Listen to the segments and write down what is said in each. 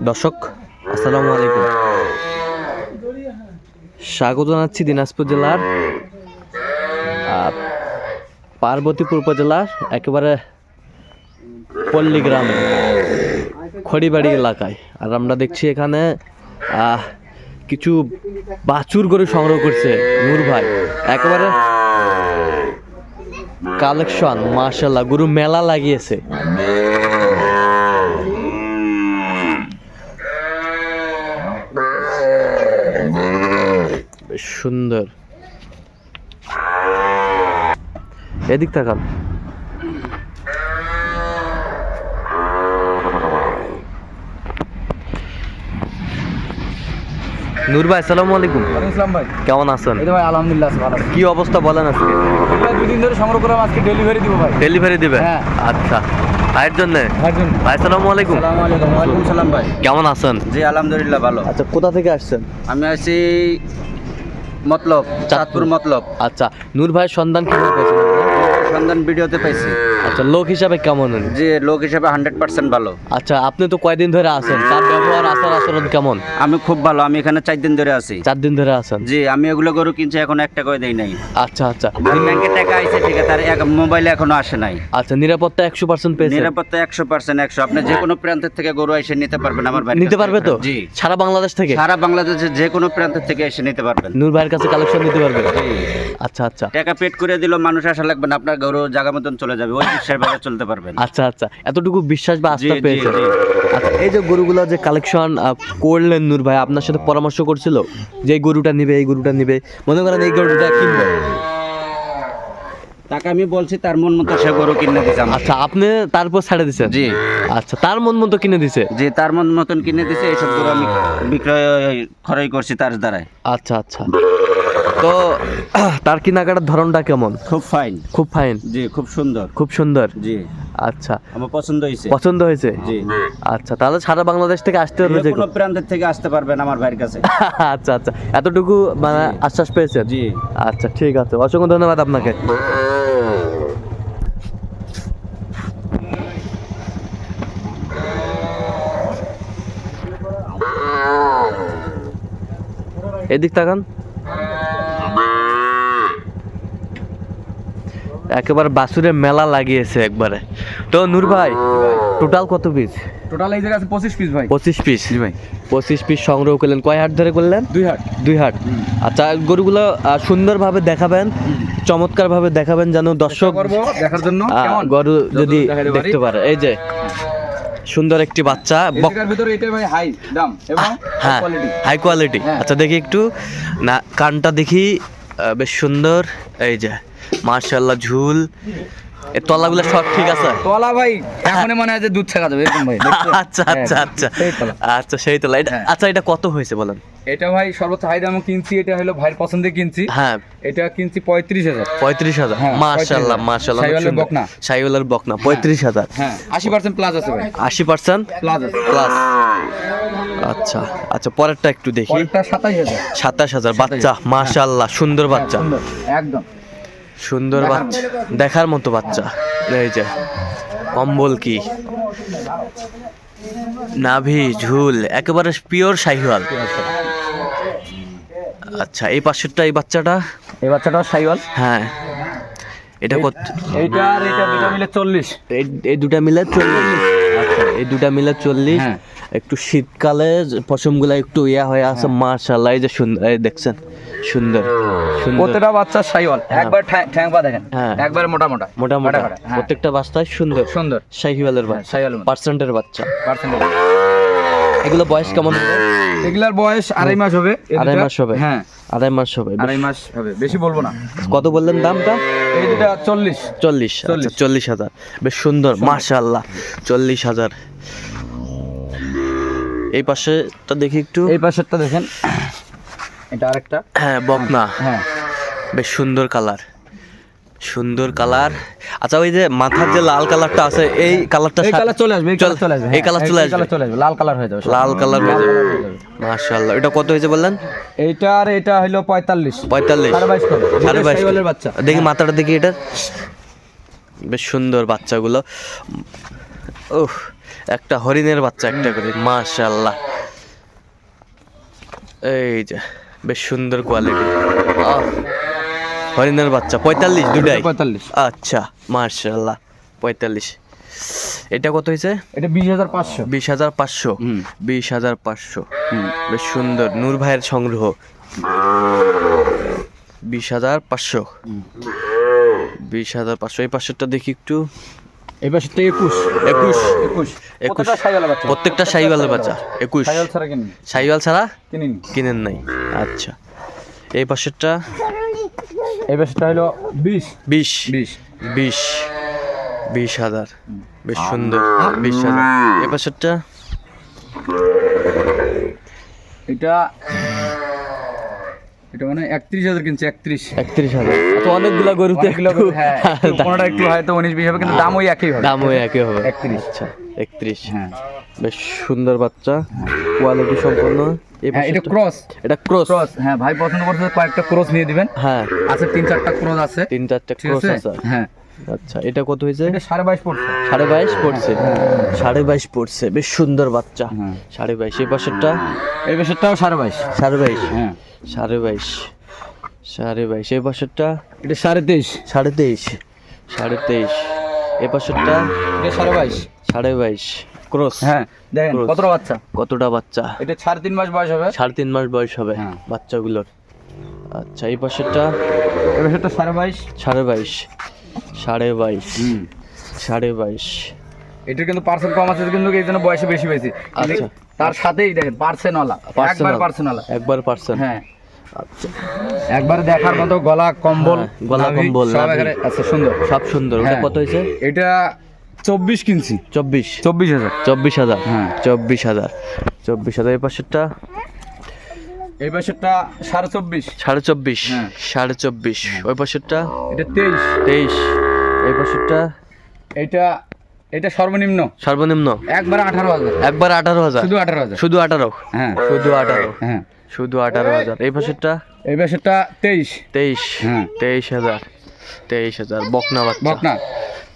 দর্শক আসসালামু আলাইকুম, স্বাগত জানাচ্ছি দিনাজপুর জেলার পার্বতীপুর উপজেলার একেবারে পল্লী গ্রামে খড়িবাড়ি এলাকায়। আর আমরা দেখছি এখানে কিছু বাছুর গরু সংগ্রহ করছে নূর ভাই, একেবারে কালেকশন। মাশাআল্লাহ, গরু মেলা লাগিয়েছে। বেশ সুন্দর। এদিক তাকান। নূর ভাই আসসালামু আলাইকুম। আসসালাম ভাই, কেমন আছেন? এই তো ভাই আলহামদুলিল্লাহ ভালো। কি অবস্থা বলেন আজকে? দুদিন ধরে সংগ্রহ করলাম, আজকে ডেলিভারি দিব ভাই। ডেলিভারি দিবে? হ্যাঁ। আচ্ছা, ভাইয়ের জন্য। ভাই আসসালামু আলাইকুম। আসসালামু আলাইকুম। ওয়ালাইকুম সালাম ভাই, কেমন আছেন? জি আলহামদুলিল্লাহ ভালো। আচ্ছা, কোথা থেকে আসছেন? আমি আছি মতলব, চাঁদপুর মতলব। আচ্ছা, নূর ভাইয়ের সন্ধান কিভাবে পেয়েছেন? সন্ধান ভিডিওতে পাইছি। আচ্ছা, লোক হিসাবে কেমন উনি? জি লোক হিসেবে 100% ভালো। আচ্ছা, আপনি তো কয়দিন ধরে আছেন, তার ব্যবহার আচার আচরণ কেমন? আমি খুব ভালো, আমি এখানে 4 দিন ধরে আছি। 4 দিন ধরে আছেন? জি আমি এগুলো গরু কিনছি, এখন 1 টাকাও দেই নাই। আচ্ছা আচ্ছা ব্যাংকে টাকা আইছে ঠিক আছে, তার মোবাইলে এখনো আসে নাই। আচ্ছা, নিরাপত্তা 100% পেয়েছেন? নিরাপত্তা 100% 100। আপনি যে কোনো প্রান্তের থেকে গরু এসে নিতে পারবেন আমার বাড়িতে। নিতে পারবে তো? জি সারা বাংলাদেশ থেকে? সারা বাংলাদেশের যে কোনো প্রান্তের থেকে এসে নিতে পারবেন। নূর ভাইয়ের কাছে কালেকশন নিতে পারবে? আচ্ছা আচ্ছা টাকা পেড করে দিল, মানুষ আসা লাগবে না, আপনার গরু জায়গা মতন চলে যাবে, ওই বিশ্বাস ভাবে চলতে পারবেন। আচ্ছা আচ্ছা, এতটুকু বিশ্বাস বা আস্থা জি, জি, পেয়েছেন? জি। আচ্ছা, এই যে গরুগুলো যে কালেকশন করলেন, নূর ভাই আপনার সাথে পরামর্শ করছিল যে এই গরুটা নিবে, এই গরুটা নিবে, মনে করেন এই গরুটা কিনবে, টাকা আমি বলছি, তার মন মতো সে গরু কিনে দিছে আমাকে। আচ্ছা আপনি তারপর ছাড়ে দিছেন? জি আচ্ছা, তার মন মতো কিনে দিছে? জি তার মন মতন কিনে দিছে, এইসব গরু আমি বিক্রয় খরচ করছি তার দ্বারাই। আচ্ছা আচ্ছা, তো তার কেনাকাটার ধরনটা কেমন? খুব ফাইন। খুব ফাইন? জি খুব সুন্দর। খুব সুন্দর। জি আচ্ছা, আমার পছন্দ হয়েছে। পছন্দ হয়েছে? জি আচ্ছা, তাহলে সারা বাংলাদেশ থেকে আসতে হবে? যে কোনো প্রান্তের থেকে আসতে পারবেন আমার ভাইয়ের কাছে। আচ্ছা আচ্ছা, এতটুকু মানে আশ্বাস পেয়েছেন? জি আচ্ছা ঠিক আছে, অসংখ্য ধন্যবাদ আপনাকে। এদিক তাকান। একেবারে বাছুরের মেলা লাগিয়েছে একবারে। তো নূর ভাই, টোটাল কত পিস? টোটাল এই জায়গায় আছে 25 পিস ভাই। 25 পিস? জি ভাই। 25 পিস সংগ্রহ করলেন, কয় হাট ধরে করলেন? 2 হাট। 2 হাট। আচ্ছা, গরুগুলো সুন্দরভাবে দেখাবেন, চমৎকারভাবে দেখাবেন, যেন দর্শক দেখার জন্য গরু যদি দেখতে পারে। এই যে সুন্দর একটি বাচ্চা, এর ভিতরে এটা ভাই হাই দাম এবং হ্যাঁ কোয়ালিটি। High quality. হ্যাঁ। আচ্ছা দেখি একটু, না কানটা দেখি, বেশ সুন্দর। এই যে মাশাআল্লাহ, ঝুল, এর তলাগুলো সব ঠিক আছে? তোলা ভাই এখনই মনে হয় যে দুধ ছাকা যাবে এরকম ভাই। আচ্ছা আচ্ছা আচ্ছা সেই তোলা। আচ্ছা, সেই তোলা। এটা হ্যাঁ। আচ্ছা, এটা কত হয়েছে বলেন? এটা ভাই সর্বোচ্চ হাই দামে কিনছি, এটা হলো ভাইয়ের পছন্দে কিনছি। হ্যাঁ, এটা কিনছি 35,000। 35,000? হ্যাঁ, মাশাআল্লাহ 35,000 মাশাআল্লাহ, শাহিওয়ালের বকনা। শাহিওয়ালের বকনা 35,000? হ্যাঁ 80% প্লাস আছে ভাই। 80% প্লাস আছে। প্লাস? আচ্ছা আচ্ছা, পরেরটা একটু দেখি। পরেরটা 27,000। 27,000? বাচ্চা মাশাআল্লাহ, সুন্দর বাচ্চা, সুন্দর, একদম সুন্দর বাচ্চা, দেখার মতো বাচ্চা। এই যে কম্বল কি, নাভি, ঝুল, একেবারে পিওর শাহিওয়াল। আচ্ছা, এই পাশেরটা, এই বাচ্চাটা? এই বাচ্চাটাও শাহিওয়াল। হ্যাঁ, এটা কত? এইটা আর এটা দুটো মিলে 40। এই দুটা মিলে 40? আচ্ছা, এই দুটা মিলে 40। হ্যাঁ। একটু শীতকালে পশমগুলা একটু ইয়া হয়ে আছে। মাশাআল্লাহ, এই যে সুন্দর, এই দেখছেন, সুন্দর সুন্দর প্রত্যেকটা বাচ্চা শাহিওয়াল, একবার ঠ্যাং পা দেখেন, হ্যাঁ। একবার মোটা মোটা মোটা মোটা, হ্যাঁ। প্রত্যেকটা বাচ্চাই সুন্দর সুন্দর শাহিওয়ালের বাচ্চা, শাহিওয়ালের মতো। পার্সেন্টের বাচ্চা। পার্সেন্টেজ। এগুলো বয়স কেমন হবে? এগুলার বয়স 2.5 মাস হবে। এই 2.5 দুটা- মাস হবে? হ্যাঁ 2.5 মাস হবে। 2.5 মাস হবে, বেশি বলবো না। কত বললেন দামটা? এই দুটা 40। 40? আচ্ছা, 40,000। বেশ সুন্দর মাশাআল্লাহ, 40,000। এই পাশেটা দেখি একটু। এই পাশেরটা দেখেন, এটা আরেকটা। হ্যাঁ, বকনা। হ্যাঁ বেশ সুন্দর কালার, সুন্দর কালার। আচ্ছা, ওই যে মাথার যে লাল কালারটা আছে, এই কালারটা এই কালার চলে আসবে, এই কালার চলে আসবে, এই কালার চলে আসবে, চলে আসবে, লাল কালার হয়ে যাবে, লাল কালার হয়ে যাবে। মাশাআল্লাহ, এটা কত হয়েছে বললেন? এইটা আর এটা হলো 45। 45? 22.5 করে। 22.5 শাহিওয়ালের বাচ্চা। দেখি মাথাটা দেখি, এটা বেশ সুন্দর বাচ্চাগুলো। ওহ, একটা হরিণের বাচ্চা একটা করে, মাশাআল্লাহ। এই যে বেশ সুন্দর কোয়ালিটি, হরিণের বাচ্চা 45 দুটাই? 45। আচ্ছা মাশাআল্লাহ 45। এটা কত হয়েছে? এটা 20,500। 20,500। হুম। 20,500, বেশ সুন্দর, নূর ভাইয়ের সংগ্রহ। 20,500। 20,500। এই পাশেরটা দেখি একটু। এই পাশেরটা 21। 21। 21। 21। প্রত্যেকটা শাহিওয়ালের বাচ্চা। প্রত্যেকটা শাহিওয়ালের বাচ্চা। 21। শাহিওয়াল ছাড়া কিনিনি। শাহিওয়াল ছাড়া কিনিনি। কিনেন নাই? আচ্ছা। এই পাশেরটা? এই পাশেরটা হলো 20। 20। 20। 20,000, বেশ সুন্দর। 20,000। এই পাশেরটা? এটা মানে 31,000 কিনছে। 31,000। তো অনেকগুলা গরুতে অনেকগুলো একটু হ্যাঁ, কোনটা একটু হয়তো 19-20 হবে, কিন্তু দাম ওই একই হবে। দাম ওই একই হবে। 31। আচ্ছা 31। হ্যাঁ বেশ সুন্দর বাচ্চা, কোয়ালিটি সম্পন্ন। এই হ্যাঁ, এটা পাশেরটা? ক্রস। এটা ক্রস। ক্রস, হ্যাঁ ভাই পছন্দ করছে কয়েকটা ক্রস নিয়ে দিবেন। হ্যাঁ আছে 3-4টা ক্রস আছে। 3-4টা ঠিক ক্রস আছে? আছে। হ্যাঁ, আচ্ছা, এটা কত হয়েছে? এটা 22.5 পড়ছে। 22.5 পড়ছে। 22.5 পড়ছে, বেশ সুন্দর বাচ্চা। হ্যাঁ। 22.5। এই পাশেরটা? এই পাশেরটাও 22.5। 22.5। হ্যাঁ, 22.5। 22.5। এই পাশেরটা? এটা 23.5। 23.5। 23.5। এই পাশেরটা? এটা 22.5। 22.5 ক্রস। হ্যাঁ, দেখেন Cross। কতটা বাচ্চা। কতটা বাচ্চা? এটা 3.5 মাস বয়স হবে। 3.5 মাস বয়স হবে হ্যাঁ। বাচ্চাগুলোর। আচ্ছা, এই পাশেরটা? এই পাশেরটা 22.5। 22.5। 22.5। 22.5। এটার কিন্তু পার্সেন্ট কম আছে, কিন্তু এই জন্য বয়সে বেশি পেয়েছি। আচ্ছা। তার সাথেই দেখেন পার্সেন্টওয়ালা, একবার পার্সেন্টওয়ালা। একবার পার্সেন্ট। হ্যাঁ, আচ্ছা, একবার দেখার মতো, গলা কম্বল, হ্যাঁ, গলা নাভি, কম্বল, সব নাভি। এখানে আছে, সুন্দর। সব সুন্দর। ওটা হ্যাঁ। কত হয়েছে? এটা 24 কিনছি। 24। 24,000। 24,000। হ্যাঁ। 24,000। 24,000। এই পাশেরটা? এই পাশেরটা 24.5। 24.5। হ্যাঁ। 24.5। ওই পাশেরটা? এটা 23। 23। এই পাশেরটা? এটা সর্বনিম্ন সর্বনিম্ন একবার 18,000। একবার 18,000। শুধু 18,000। শুধু 18? হ্যাঁ শুধু 18। হ্যাঁ। শুধু 18,000। এই পাশেরটা? এই পাশেরটা 23। 23। হ্যাঁ। 23,000। 23,000 বকনা বাচ্চা। বকনা।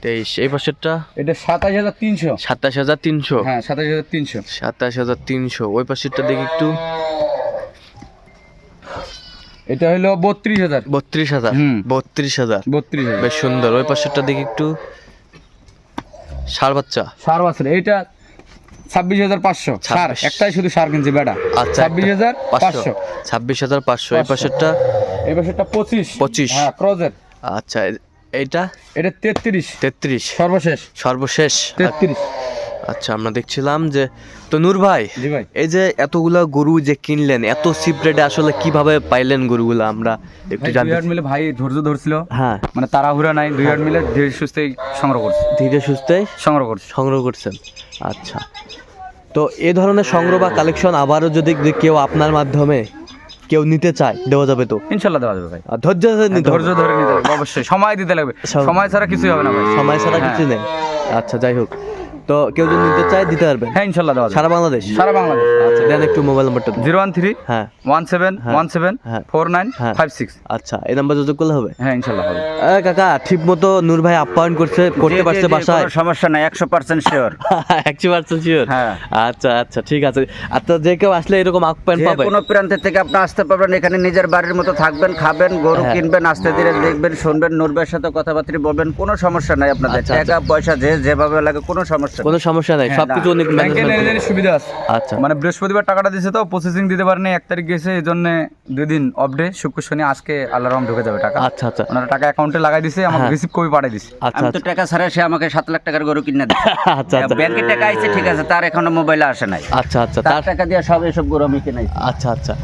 23। এই পাশেরটা? এটা 27,300। 27,300। হ্যাঁ, 27,300। 27,300। ওই পাশেরটা দেখি একটু। এটা হলো 32,000। 32,000। হুম। 32,000। 32,000। বেশ সুন্দর। ওই পাশেরটা দেখি একটু। ষাঁড় বাচ্চা। সার আছে এইটা 26,500। সার 26,000 একটাই শুধু সার কিনছি বেটা। আচ্ছা, 26,500। 26,500। এই 500 পাশেরটা? এই পাশেরটা 25। 25। হ্যাঁ, ক্রজের। আচ্ছা, এইটা? এটা 33। 33 সর্বশেষ সর্বশেষ। 33। আচ্ছা, আমরা দেখছিলাম যে, তো নূর ভাই, জি ভাই। এই যে এতগুলা গরু যে কিনলেন, এত চিপ রেটে আসলে কিভাবে পাইলেন গরুগুলা, আমরা একটু ভাই, জানতে। 2 মিলে ভাই ধৈর্য ধরছিল। হ্যাঁ, মানে তাড়াহুড়া নাই, 2 মিলে ধীরে সুস্থে সংগ্রহ করছে। ধীরে সুস্থে সংগ্রহ করছে। সংগ্রহ করছেন। আচ্ছা, তো এ ধরনের সংগ্রহ বা কালেকশন আবারও যদি কেউ আপনার মাধ্যমে কেউ নিতে চায়, দেওয়া যাবে তো? ইনশাল্লাহ দেওয়া যাবে ভাই। আর ধৈর্য ধরে নিতে হবে। ধৈর্য ধরে নিতে হবে অবশ্যই, সময় দিতে লাগবে। সময় ছাড়া কিছুই হবে না ভাই। সময় ছাড়া হ্যাঁ। কিছু নেই। আচ্ছা, যাই হোক, তো কেউ যদি নিতে চায় দিতে পারবেন? হ্যাঁ, ইনশাল্লাহ দেওয়া যাবে। সারা বাংলাদেশ? সারা বাংলাদেশ। আচ্ছা, দেন একটু মোবাইল নাম্বারটা দিন। 013 হ্যাঁ 1717 হ্যাঁ। 4956। আচ্ছা, এই নাম্বার যোগাযোগ করলে হবে? হ্যাঁ, ইনশাল্লাহ হবে। কাকা, ঠিক মতো নূর ভাই আপ্যায়ন করতে পারছে বাসায়? কোনো সমস্যা নাই, 100% শিওর। 100% শিওর? হ্যাঁ। আচ্ছা আচ্ছা, ঠিক আছে। আচ্ছা, যে কেউ আসলে এরকম আপ্যায়ন যে পাবে? কোনো প্রান্তের থেকে আপনি আসতে পারবেন, এখানে নিজের বাড়ির মতো থাকবেন, খাবেন, গরু হ্যাঁ। কিনবেন, আস্তে ধীরে দেখবেন, শুনবেন, নূরবের সাথে কথাবার্তা বলবেন, কোনো সমস্যা নাই আপনাদের। আচ্ছা, টাকা পয়সা যেভাবে লাগে কোনো সমস্যা কোনো নেই। সমস্যা নাই, হ্যাঁ, সবকিছু অনেক ব্যাংকে ম্যানেজমেন্ট। লেনদেনের সুবিধা আছে। আচ্ছা, মানে বৃহস্পতিবার টাকাটা দিছে তো প্রসেসিং দিতে পারেনি, 1 তারিখ গেছে, এই জন্য 2 দিন অফ ডে, শুক্র শনি, আজকে আল্লাহর রহম ঢুকে যাবে টাকা। আচ্ছা আচ্ছা ওনারা টাকা অ্যাকাউন্টে লাগাই দিছে, আমাকে হ্যাঁ। রিসিভ কপি পাঠিয়ে দিছে। আচ্ছা আমি তো টাকা ছাড়া সে আমাকে 7 লাখ টাকার গরু কিনে দেয়। আচ্ছা আচ্ছা ব্যাংকে টাকা আইছে ঠিক আছে, তার এখনো মোবাইলে আসে নাই। আচ্ছা আচ্ছা, তার টাকা দিয়ে সব এসব গরু আমি কিনাই। আচ্ছা আচ্ছা,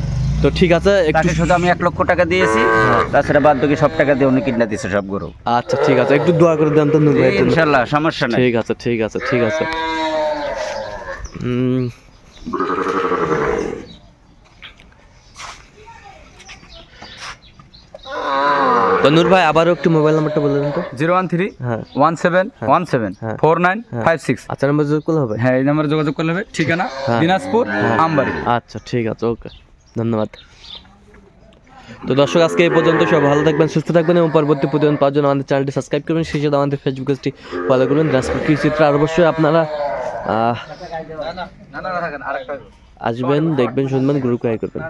তো ঠিক আছে, একটু। তাকে শুধু আমি 1 লক্ষ টাকা দিয়েছি, তাছাড়া বাদ বাকি সব টাকা দিয়ে উনি কিনে দিয়েছে সব গরু। আচ্ছা, ঠিক আছে, একটু দোয়া করে দেন তো নূর ভাইয়ের জন্য। ইনশাল্লাহ সমস্যা নেই। ঠিক আছে ঠিক আছে ঠিক আছে। তো নূর ভাই, আবারও একটু মোবাইল নাম্বারটা বলে দেন তো। 013 হ্যাঁ 1717 হ্যাঁ। 4956। আচ্ছা, নাম্বার যোগাযোগ করলে হবে? হ্যাঁ, এই নাম্বারে যোগাযোগ করলে হবে। ঠিকানা হ্যাঁ। দিনাজপুর, আমবাড়ি। আচ্ছা, ঠিক আছে, ওকে, ধন্যবাদ। তো দর্শক, আজকে এই পর্যন্ত। সব ভালো থাকবেন, সুস্থ থাকবেন এবং পরবর্তী প্রতিদিন পাওয়ার জন্য আমাদের চ্যানেলটি সাবস্ক্রাইব করবেন, সেই সাথে আমাদের ফেসবুক পেজটি ফলো করবেন, দিনাজপুর কৃষি চিত্র। আর অবশ্যই আপনারা আসবেন, দেখবেন, শুনবেন, গ্রুপ ক্রয় করবেন।